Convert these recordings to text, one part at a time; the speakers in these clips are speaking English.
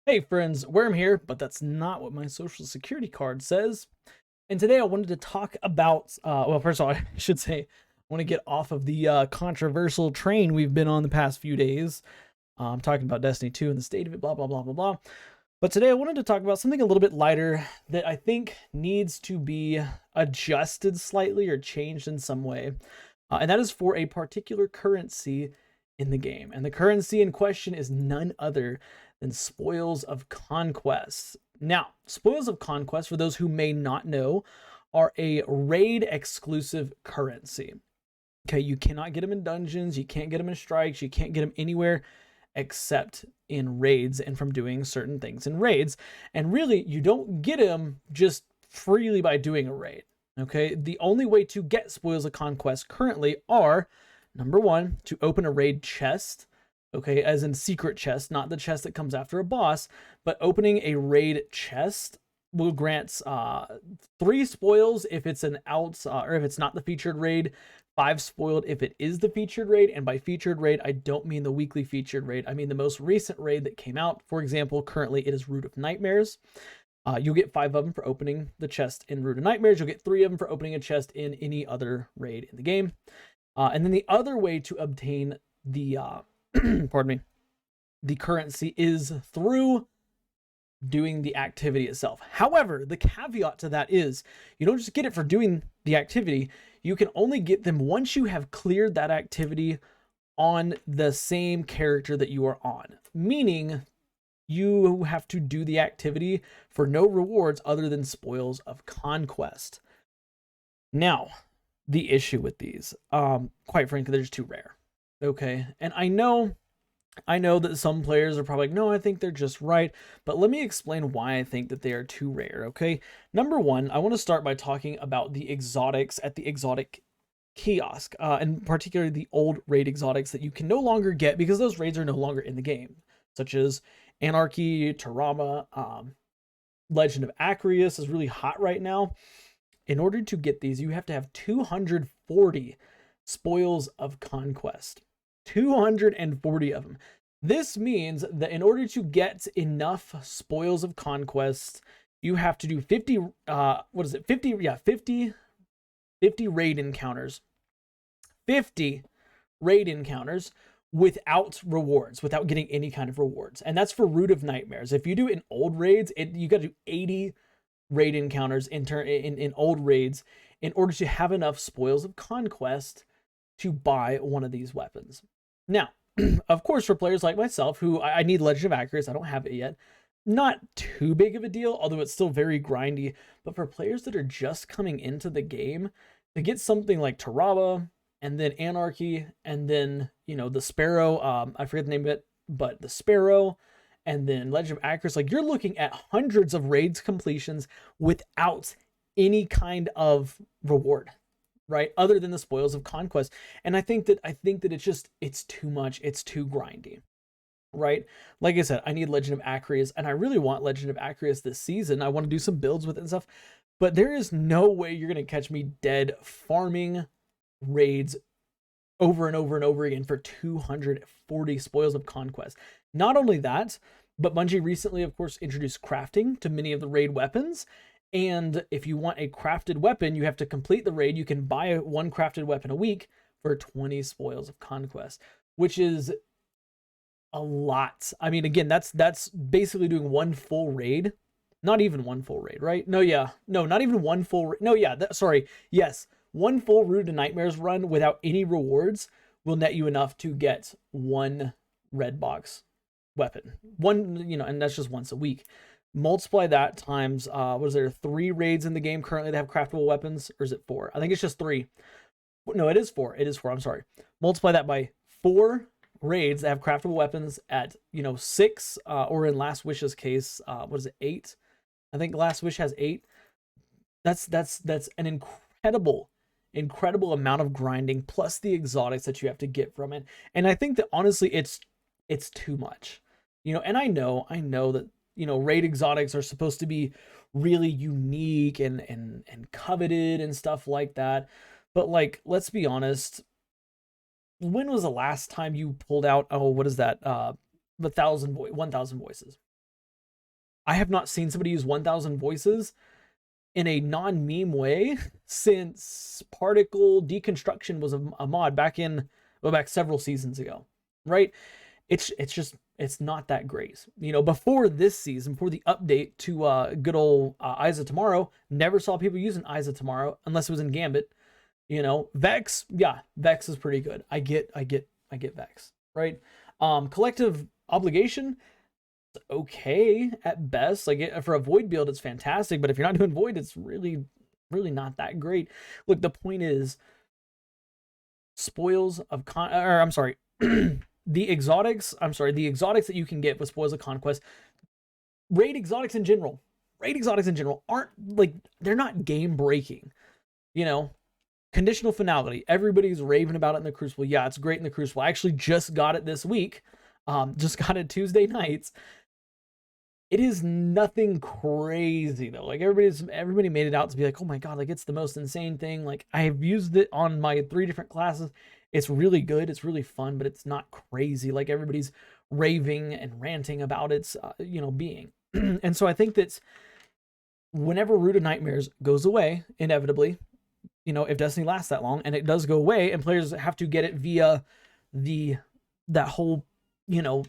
Hey friends, Worm here, but that's not what my social security card says. And today I wanted to talk about, well, first of all, I should say, I want to get off of the controversial train we've been on the past few days. I'm talking about Destiny 2 and the state of it, blah, blah, blah, blah, blah. But today I wanted to talk about something a little bit lighter that I think needs to be adjusted slightly or changed in some way. And that is for a particular currency in the game. And the currency in question is none other than Spoils of Conquest. Now, Spoils of Conquest, for those who may not know, are a raid exclusive currency. Okay, you cannot get them in dungeons, you can't get them in strikes, you can't get them anywhere except in raids and from doing certain things in raids. And really, you don't get them just freely by doing a raid. Okay, the only way to get Spoils of Conquest currently are, number one, to open a raid chest. Okay, as in secret chest, not the chest that comes after a boss, but opening a raid chest will grant 3 spoils if it's an out, or if it's not the featured raid, 5 spoiled if it is the featured raid, and by featured raid, I don't mean the weekly featured raid, I mean the most recent raid that came out. For example, currently it is Root of Nightmares. You'll get 5 of them for opening the chest in Root of Nightmares. You'll get 3 of them for opening a chest in any other raid in the game. And then the other way to obtain the, pardon me, the currency is through doing the activity itself. However, the caveat to that is you don't just get it for doing the activity. You can only get them once you have cleared that activity on the same character that you are on. Meaning you have to do the activity for no rewards other than Spoils of Conquest. Now, the issue with these, quite frankly, they're just too rare. Okay, and I know that some players are probably like, no, I think they're just right, but let me explain why I think that they are too rare, okay? Number one, I want to start by talking about the exotics at the exotic kiosk, and particularly the old raid exotics that you can no longer get because those raids are no longer in the game, such as Anarchy, Tarama, Legend of Acreus is really hot right now. In order to get these, you have to have 240 Spoils of Conquest. 240 of them. This means that in order to get enough Spoils of Conquest, you have to do 50, 50 raid encounters. 50 raid encounters without rewards, without getting any kind of rewards. And that's for Root of Nightmares. If you do in old raids, you got to do 80 raid encounters in old raids in order to have enough Spoils of Conquest to buy one of these weapons. Now, of course, for players like myself, who I need Legend of Acreus, I don't have it yet, not too big of a deal, although it's still very grindy. But for players that are just coming into the game, to get something like Taraba, and then Anarchy, and then, you know, the Sparrow, I forget the name of it, but the Sparrow, and then Legend of Acreus, like, you're looking at hundreds of raids completions without any kind of reward, right? Other than the Spoils of Conquest. And I think that it's too much. It's too grindy, right? Like I said, I need Legend of Acreus, and I really want Legend of Acreus this season. I want to do some builds with it and stuff, but there is no way you're going to catch me dead farming raids over and over and over again for 240 Spoils of Conquest. Not only that, but Bungie recently, of course, introduced crafting to many of the raid weapons. And if you want a crafted weapon, you have to complete the raid. You can buy one crafted weapon a week for 20 Spoils of Conquest, which is a lot. I mean, again, that's basically doing one full raid. Not even one full raid, right? No, yeah. No, not even one full no, yeah, sorry. Yes. One full Root to Nightmares run without any rewards will net you enough to get one red box weapon. One, you know, and that's just once a week. Multiply that times, what is there, 3 raids in the game currently that have craftable weapons? Or is it 4? I think it's just 3. No, it is 4. It is 4, I'm sorry. Multiply that by 4 raids that have craftable weapons at, you know, 6, or in Last Wish's case, what is it, 8? I think Last Wish has 8. That's an incredible amount of grinding, plus the exotics that you have to get from it. And I think that honestly it's too much, you know. And I know that, you know, raid exotics are supposed to be really unique and coveted and stuff like that, but like, let's be honest, when was the last time you pulled out, oh, what is that, 1,000 voices? I have not seen somebody use 1,000 voices in a non-meme way since particle deconstruction was a mod back several seasons ago, right? It's just it's not that great. You know, before this season, before the update to good old Eyes of Tomorrow, never saw people using Eyes of Tomorrow unless it was in Gambit. You know, Vex, yeah, Vex is pretty good. I get Vex, right? Collective Obligation, okay at best. Like for a Void build, it's fantastic, but if you're not doing Void, it's really not that great. Look, the point is spoils of I'm sorry, the exotics that you can get with Spoils of Conquest, raid exotics in general aren't like, they're not game breaking, you know. Conditional finality, everybody's raving about it in the Crucible. Yeah, it's great in the Crucible. I actually just got it this week, just got it Tuesday nights. It is nothing crazy though. Like everybody made it out to be like, oh my god, like it's the most insane thing. Like I have used it on my 3 different classes. It's really good. It's really fun, but it's not crazy like everybody's raving and ranting about its, you know, being. And so I think that whenever Root of Nightmares goes away, inevitably, you know, if Destiny lasts that long and it does go away and players have to get it via that whole, you know,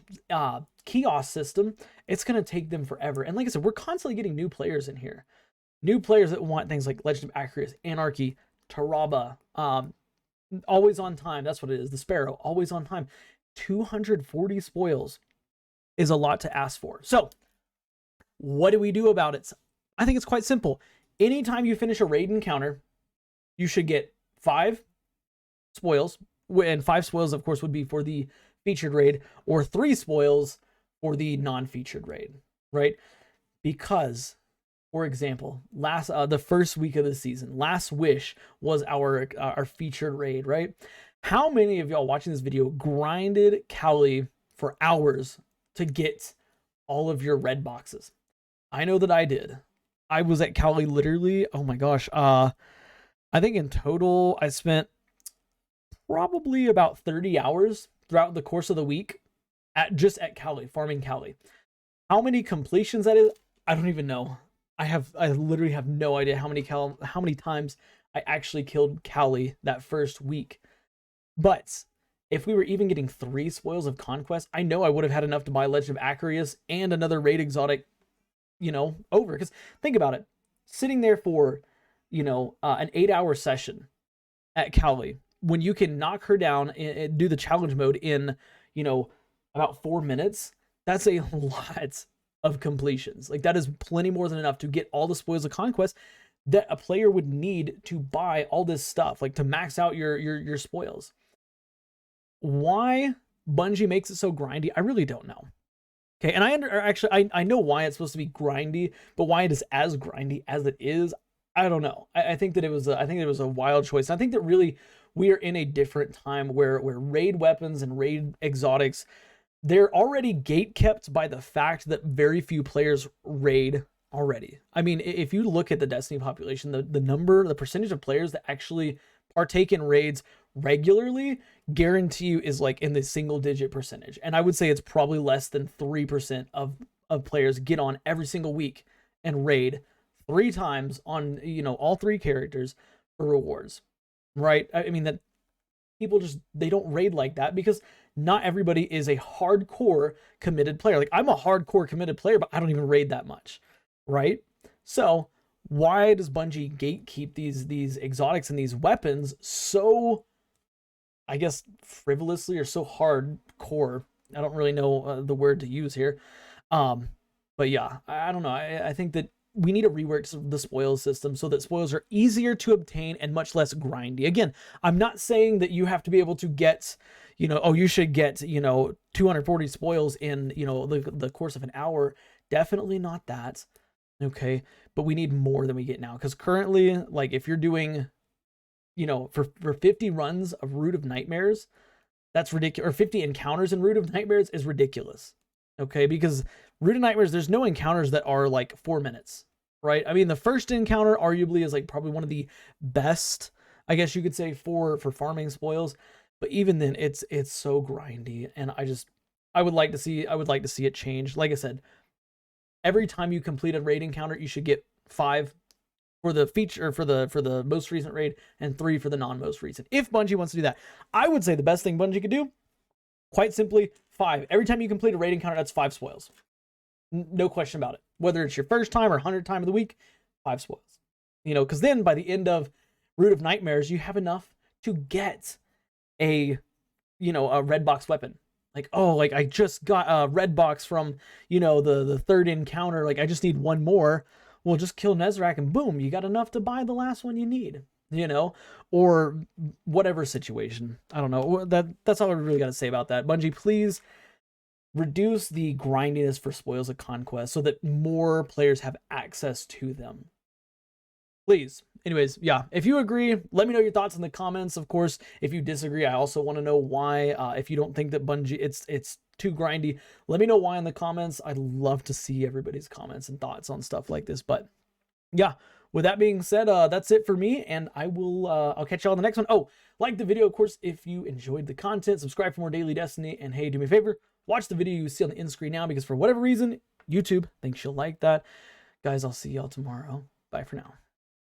kiosk system, it's going to take them forever. And like I said, we're constantly getting new players in here. New players that want things like Legend of Acreus, Anarchy, Taraba, Always on Time. That's what it is. The Sparrow, Always on Time. 240 spoils is a lot to ask for. So what do we do about it? I think it's quite simple. Anytime you finish a raid encounter, you should get 5 spoils. And 5 spoils, of course, would be for the featured raid, or 3 spoils for the non-featured raid, right? Because, for example, the first week of the season, Last Wish was our featured raid, right? How many of y'all watching this video grinded Cowley for hours to get all of your red boxes? I know that I did. I was at Cowley literally, oh my gosh, I think in total I spent probably about 30 hours throughout the course of the week just at Cowley, farming Cowley. How many completions that is, I don't even know. I literally have no idea how many times I actually killed Cowley that first week. But if we were even getting 3 spoils of conquest, I know I would have had enough to buy Legend of Acreus and another raid exotic, you know, over. Because think about it, sitting there for, you know, an 8-hour session at Cowley, when you can knock her down and do the challenge mode in, you know, about 4 minutes, that's a lot of completions. Like that is plenty more than enough to get all the spoils of conquest that a player would need to buy all this stuff, like to max out your spoils. Why Bungie makes it so grindy, I really don't know. Okay, and I know why it's supposed to be grindy, but why it is as grindy as it is, I don't know. I think that it was a wild choice. I think that really we are in a different time where raid weapons and raid exotics, they're already gate kept by the fact that very few players raid already. I mean, if you look at the Destiny population, the percentage of players that actually partake in raids regularly, guarantee you is like in the single digit percentage. And I would say it's probably less than 3% of players get on every single week and raid 3 times on, you know, all 3 characters for rewards, right? I mean, that people just, they don't raid like that because not everybody is a hardcore committed player. Like I'm a hardcore committed player, but I don't even raid that much, right? So why does Bungie gatekeep these exotics and these weapons so, I guess, frivolously or so hardcore? I don't really know the word to use here. But yeah, I don't know. I think that we need to rework the spoils system so that spoils are easier to obtain and much less grindy. Again, I'm not saying that you have to be able to get, you know, oh, you should get, you know, 240 spoils in, you know, the course of an hour. Definitely not that. Okay. But we need more than we get now. Because currently, like if you're doing, you know, for 50 runs of Root of Nightmares, that's ridiculous. Or 50 encounters in Root of Nightmares is ridiculous. Okay, because Root of Nightmares, there's no encounters that are like 4 minutes, right? I mean, the first encounter arguably is like probably one of the best, I guess you could say, for farming spoils. But even then, it's so grindy, and I would like to see it change. Like I said, every time you complete a raid encounter, you should get 5 for the feature, for the most recent raid, and 3 for the non-most recent. If Bungie wants to do that, I would say the best thing Bungie could do, quite simply, 5. Every time you complete a raid encounter, that's 5 spoils. No question about it. Whether it's your first time or 100th time of the week, 5 spoils. You know, because then by the end of Root of Nightmares, you have enough to get a, you know, a red box weapon. Like, oh, like I just got a red box from, you know, the third encounter. Like I just need 1 more. Well, just kill Nezrak and boom, you got enough to buy the last one you need, you know, or whatever situation. I don't know. That's all I really got to say about that. Bungie, please reduce the grindiness for Spoils of Conquest so that more players have access to them. Please. Anyways, yeah, if you agree, let me know your thoughts in the comments. Of course, if you disagree, I also want to know why. If you don't think that Bungie, it's too grindy, let me know why in the comments. I'd love to see everybody's comments and thoughts on stuff like this. But yeah, with that being said, that's it for me, and I'll catch y'all on the next one. Oh, like the video, of course, if you enjoyed the content. Subscribe for more daily Destiny, and hey, do me a favor, watch the video you see on the end screen now, because for whatever reason, YouTube thinks you'll like that. Guys, I'll see y'all tomorrow. Bye for now.